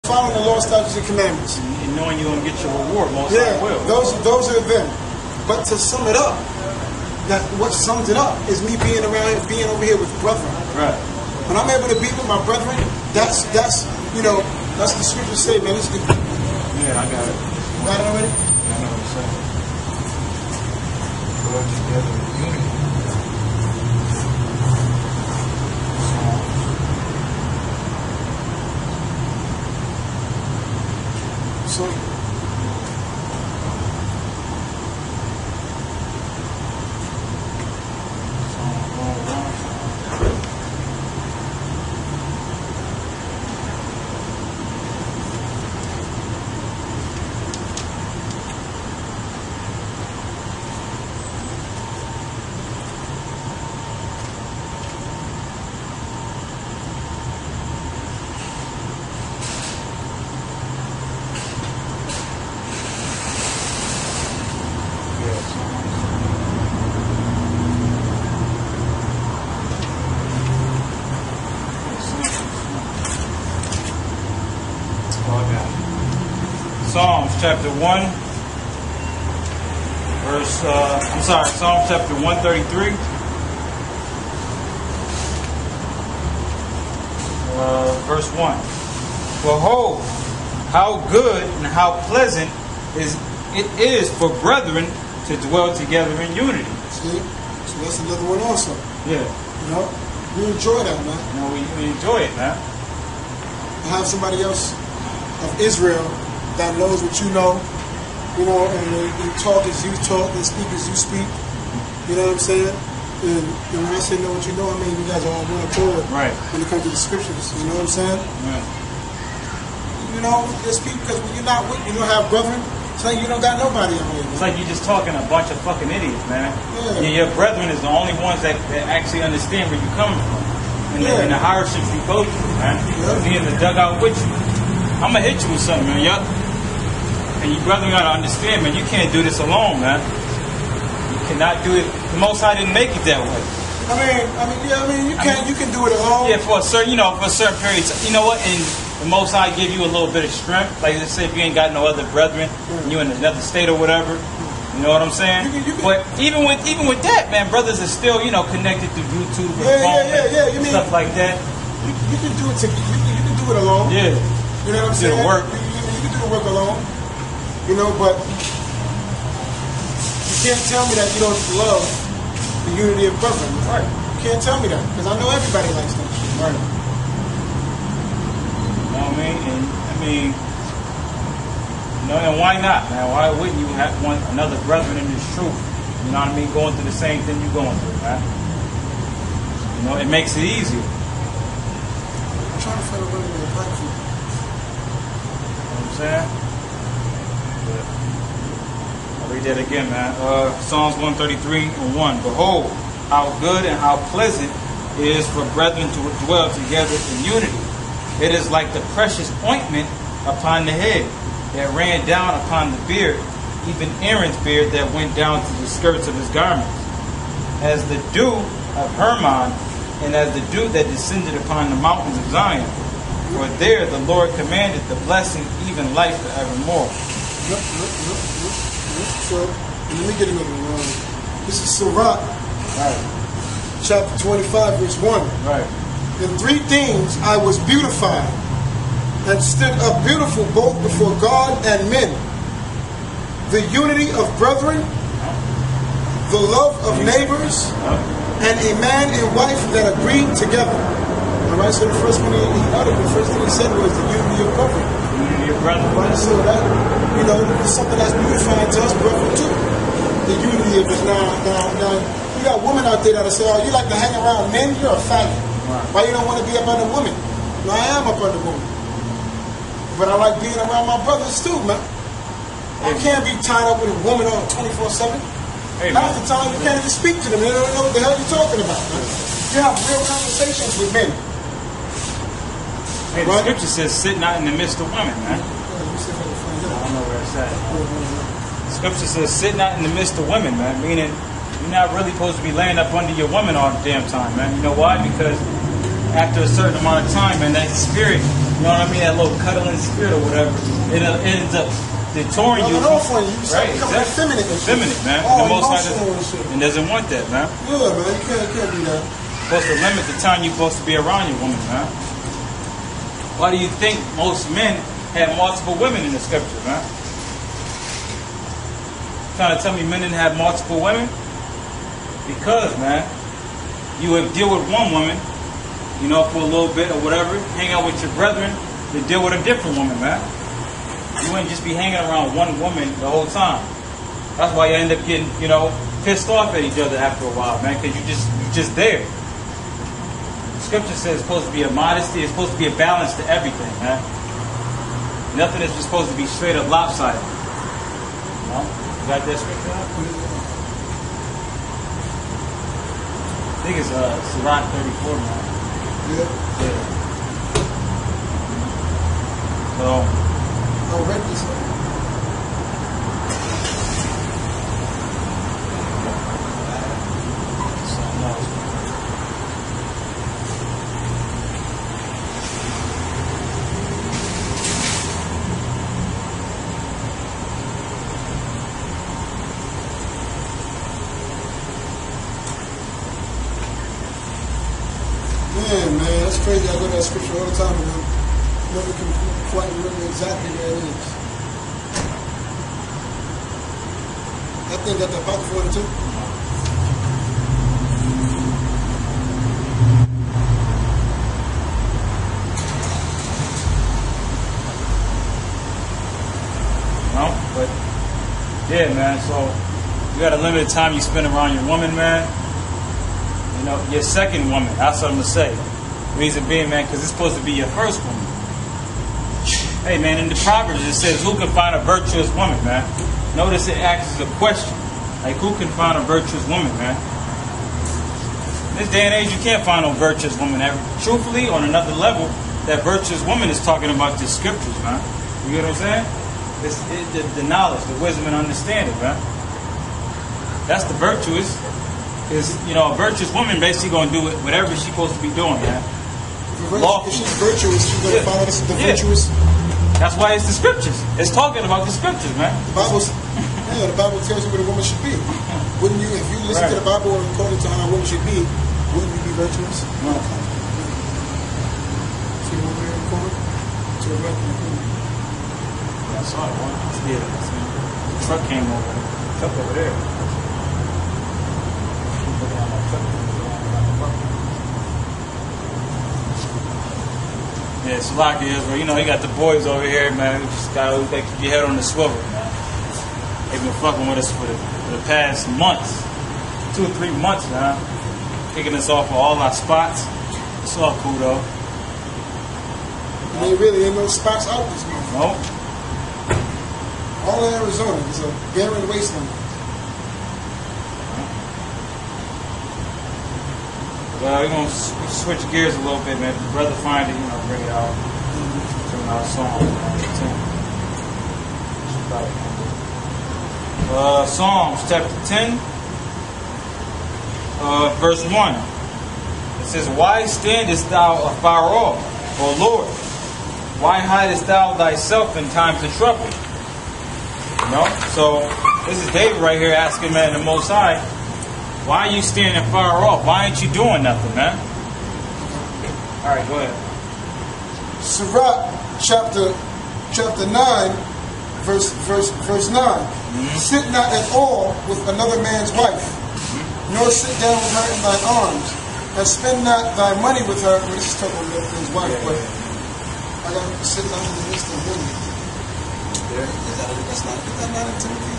following the law, statutes, and commandments. And knowing you're going to get your reward, most Yeah, will. those are them. But to sum it up, that what sums it up is me being around here, being over here with brethren. Right. When I'm able to be with my brethren, that's you know, that's the scripture say, man. It's good. Yeah, I got it. You got it already? I know what you're saying. Go together in unity. So Psalms chapter 1, Psalms chapter 133, verse 1. Behold, how good and how pleasant it is for brethren to dwell together in unity. See? So that's another one also. Yeah. You know? We enjoy that, man. You know, we enjoy it, man. To have somebody else of Israel that knows what you know, and they talk as you talk, they speak as you speak. You know what I'm saying? And when I say know what you know, I mean you guys are all one accord when it comes to the scriptures. You know what I'm saying? Right. You know, there's people, because when you're not with, you don't have brethren, it's like you don't got nobody out here. It's like you're just talking a bunch of fucking idiots, man. Yeah. Your brethren is the only ones that actually understand where you're coming from. And the hardships you go through, man. Be in the dugout with you. I'm going to hit you with something, man. Yup. And you brother got to understand, man, you can't do this alone, man. You cannot do it. The Most High didn't make it that way. You can do it alone. Yeah, for a certain period. You know what? And the Most High give you a little bit of strength. Like let's say if you ain't got no other brethren, and you in another state or whatever. You know what I'm saying? But even with that, man, brothers are still, connected to YouTube and stuff like that. You can do it. You can do it alone. Yeah. You know what I'm saying? Do the work. You can do the work alone. But you can't tell me that you don't love the unity of brethren. Right. You can't tell me that because I know everybody likes that shit. Right. You know what I mean? And why not, man? Why wouldn't you want another brethren in this truth? You know what I mean? Going through the same thing you're going through, man. It makes it easier. I'm trying to find a brother with a platform. You know what I'm saying? I'll read that again, man. Psalms 133:1. Behold, how good and how pleasant it is for brethren to dwell together in unity. It is like the precious ointment upon the head that ran down upon the beard, even Aaron's beard that went down to the skirts of his garments, as the dew of Hermon, and as the dew that descended upon the mountains of Zion. For there the Lord commanded the blessing, even life forevermore. So, let me get another one. This is Sirach, chapter 25, verse 1. Right. In three things I was beautified, and stood up beautiful both before God and men: the unity of brethren, the love of neighbors, and a man and wife that agreed together. Alright, so the first one he uttered, the first thing he said was the unity of brethren. Unity of brethren. Right, so that, it's something that's beautifying to us, brethren, too. The unity of it. Now, you got women out there that'll say, oh, you like to hang around men? You're a faggot. Right. Why you don't want to be up under women? No, I am up under women. But I like being around my brothers, too, man. I can't be tied up with a woman on 24/7. Half the time, you can't even speak to them. They don't know what the hell you're talking about, man. You have real conversations with men. Hey, the scripture says, sit not in the midst of women, man. I don't know where it's at. The scripture says, sit not in the midst of women, man. Meaning, you're not really supposed to be laying up under your woman all the damn time, man. You know why? Because after a certain amount of time, man, that spirit you know what I mean, that little cuddling spirit or whatever, it ends up detouring you from, right? Exactly. Feminine, man. Oh, the Most High doesn't want that, man. Yeah, man, you can't do that. You're supposed to limit the time you're supposed to be around your woman, man. Why do you think most men have multiple women in the scripture, man? Trying to tell me men didn't have multiple women? Because, man, you would deal with one woman, you know, for a little bit or whatever, hang out with your brethren, to deal with a different woman, man. You wouldn't just be hanging around one woman the whole time. That's why you end up getting, you know, pissed off at each other after a while, man, because you're just there. The scripture says it's supposed to be a modesty, it's supposed to be a balance to everything, man. Nothing is just supposed to be straight up lopsided. You know? You got that scripture out? I think it's Sirach 34, man. Yeah. So, I read this one. Man, that's crazy. I look at that scripture all the time and I never can quite remember exactly where it is. That thing got that pocket for it too? No, but yeah, man, so you got a limited time you spend around your woman, man. You know, your second woman, that's what I'm going to say. Reason being, man, because it's supposed to be your first woman. Hey, man, in the Proverbs it says, who can find a virtuous woman, man? Notice it asks as a question. Like, who can find a virtuous woman, man? In this day and age, you can't find no virtuous woman. Truthfully, on another level, that virtuous woman is talking about the scriptures, man. You get what I'm saying? It's the knowledge, the wisdom, and understanding, man. That's the virtuous. Because, you know, a virtuous woman basically going to do whatever she's supposed to be doing, man. If she's virtuous, she's going to follow the virtuous. That's why it's the scriptures. It's talking about the scriptures, man. The Bible tells you what a woman should be. Wouldn't you, if you listen to the Bible according to how a woman should be, wouldn't you be virtuous? No. See the one there in the corner? To the right in the corner. Yeah, I saw it. Yeah, the truck came over. The truck over there. Yeah, Salaki is where, you know, you got the boys over here, man. You just got to keep your head on the swivel, man. They've been fucking with us for the past months, 2 or 3 months now, kicking us off of all our spots. It's all cool though. There really ain't no spots out this month. No. All in Arizona, it's a barren wasteland. Well, we're going to switch gears a little bit, man. If the brother find it, you know, bring it out. Bring out a song. Psalms chapter 10, verse 1. It says, why standest thou afar off, O Lord? Why hidest thou thyself in times of trouble? You know? So, this is David right here asking, man, the Most High, why are you standing far off? Why ain't you doing nothing, man? All right, go ahead. Sirach chapter 9, verse 9. Mm-hmm. Sit not at all with another man's wife, nor sit down with her in thine arms, and spend not thy money with her. Well, this is talking about his wife, but I got to sit down in the midst of women. That's not in Timothy.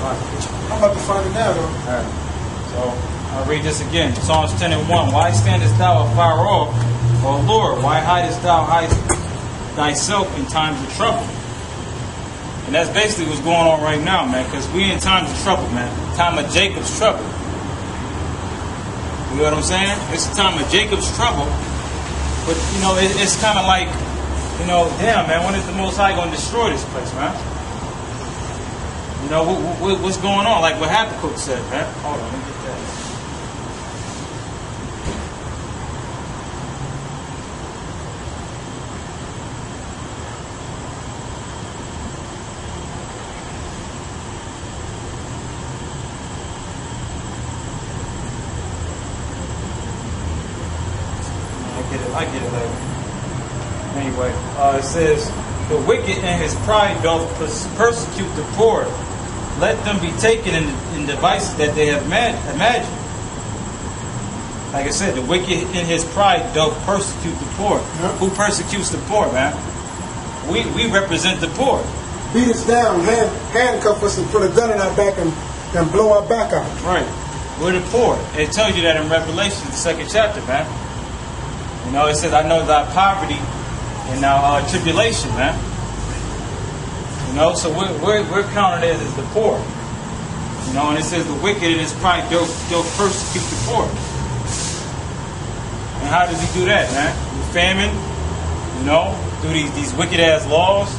I'm about to find it now, though. Alright. So, I'll read this again. Psalms 10 and 1. Why standest thou afar off, O Lord? Why hidest thou thyself in times of trouble? And that's basically what's going on right now, man. Because we in times of trouble, man. Time of Jacob's trouble. You know what I'm saying? It's the time of Jacob's trouble. But, you know, it's kind of like, you know, damn, man, when is the Most High going to destroy this place, man? You know, what's going on? Like what Habakkuk said, man. Hold on, let me get that. Anyway, it says, the wicked in his pride doth persecute the poor. Let them be taken in devices that they have imagined. Like I said, the wicked in his pride doth persecute the poor. Yep. Who persecutes the poor, man? We represent the poor. Beat us down, handcuff us and put a gun in our back and blow our back out. Right. We're the poor. It tells you that in Revelation, the 2nd chapter, man. You know, it says, I know thy poverty and thy tribulation, man. You know, so we're counted as the poor. You know, and it says the wicked in his pride they'll persecute the poor. And how does he do that, man? With famine, you know, through these wicked ass laws.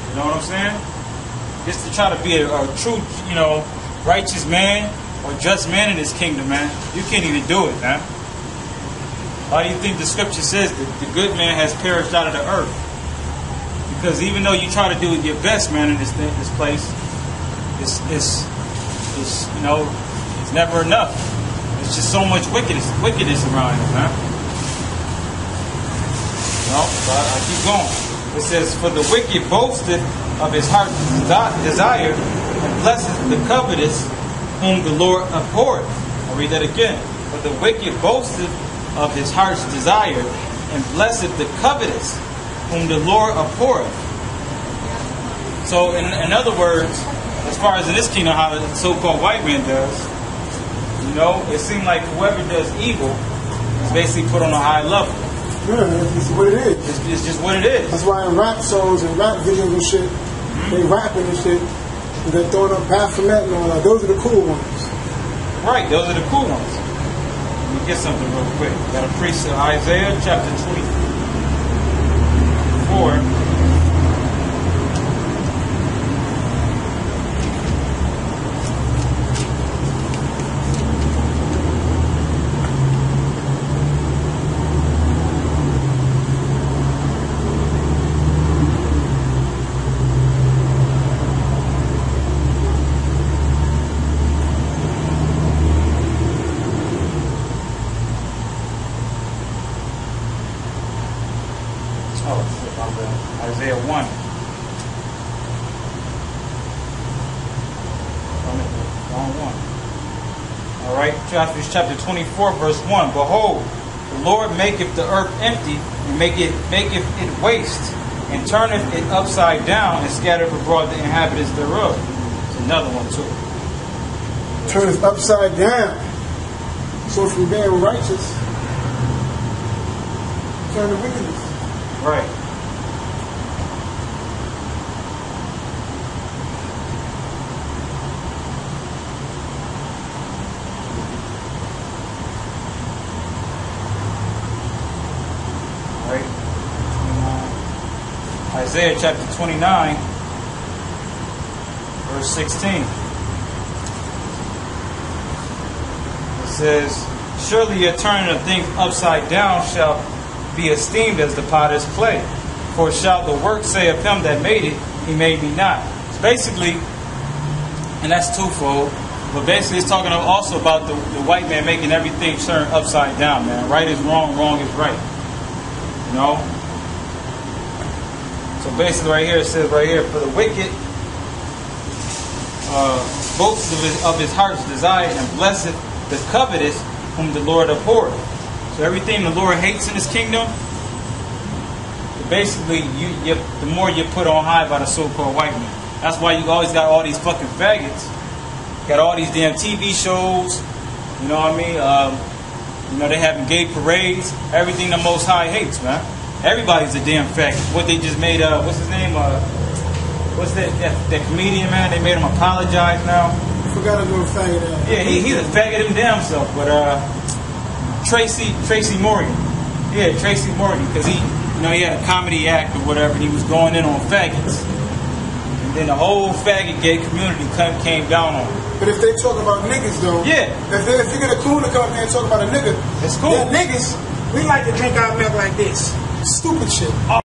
You know what I'm saying? Just to try to be a true, you know, righteous man or just man in this kingdom, man. You can't even do it, man. Why do you think the scripture says that the good man has perished out of the earth? Because even though you try to do your best, man, in this place, it's you know, it's never enough. It's just so much wickedness around it, man. You know, so I keep going. It says, for the wicked boasteth of his heart's desire, and blesseth the covetous, whom the Lord abhorreth. I'll read that again. For the wicked boasteth of his heart's desire, and blesseth the covetous, whom the Lord abhorreth. So, in other words, as far as in this kingdom, how the so-called white man does, you know, it seems like whoever does evil is basically put on a high level. Yeah, it's what it is. It's just what it is. That's why in rap songs and rap videos and shit, they rapping and shit, and they're throwing up Baphomet and all that. Those are the cool ones. Right, those are the cool ones. Let me get something real quick. Got a precept, Isaiah chapter 24. Isaiah 1. Wrong one. Alright, chapter 24, verse 1. Behold, the Lord maketh the earth empty, and maketh it waste, and turneth it upside down, and scattereth abroad the inhabitants thereof. It's another one too. Turn it upside down. So from being righteous, turn to wickedness. Right. Isaiah chapter 29, verse 16. It says, surely your turning of things upside down shall be esteemed as the potter's clay. For shall the work say of him that made it, he made me not. It's basically, and that's twofold, but basically it's talking also about the white man making everything turn upside down, man. Right is wrong, wrong is right. You know? So basically right here, it says right here, for the wicked boasts of his heart's desire, and blesseth the covetous, whom the Lord abhorreth. So everything the Lord hates in his kingdom, basically the more you're put on high by the so-called white man. That's why you always got all these fucking faggots. Got all these damn TV shows, you know what I mean? You know, they having gay parades. Everything the Most High hates, man. Everybody's a damn faggot. What they just made, what's his name? What's that comedian, man? They made him apologize now. I forgot to do a faggot. Yeah, he's a faggot him damn self. But Tracy Morgan. Yeah, Tracy Morgan, because he had a comedy act or whatever, and he was going in on faggots. And then the whole faggot gay community came down on him. But if they talk about niggas, though, yeah. If you get a coon to come up there and talk about a nigga, it's cool. Yeah, niggas, we like to drink our milk like this. Stupid shit.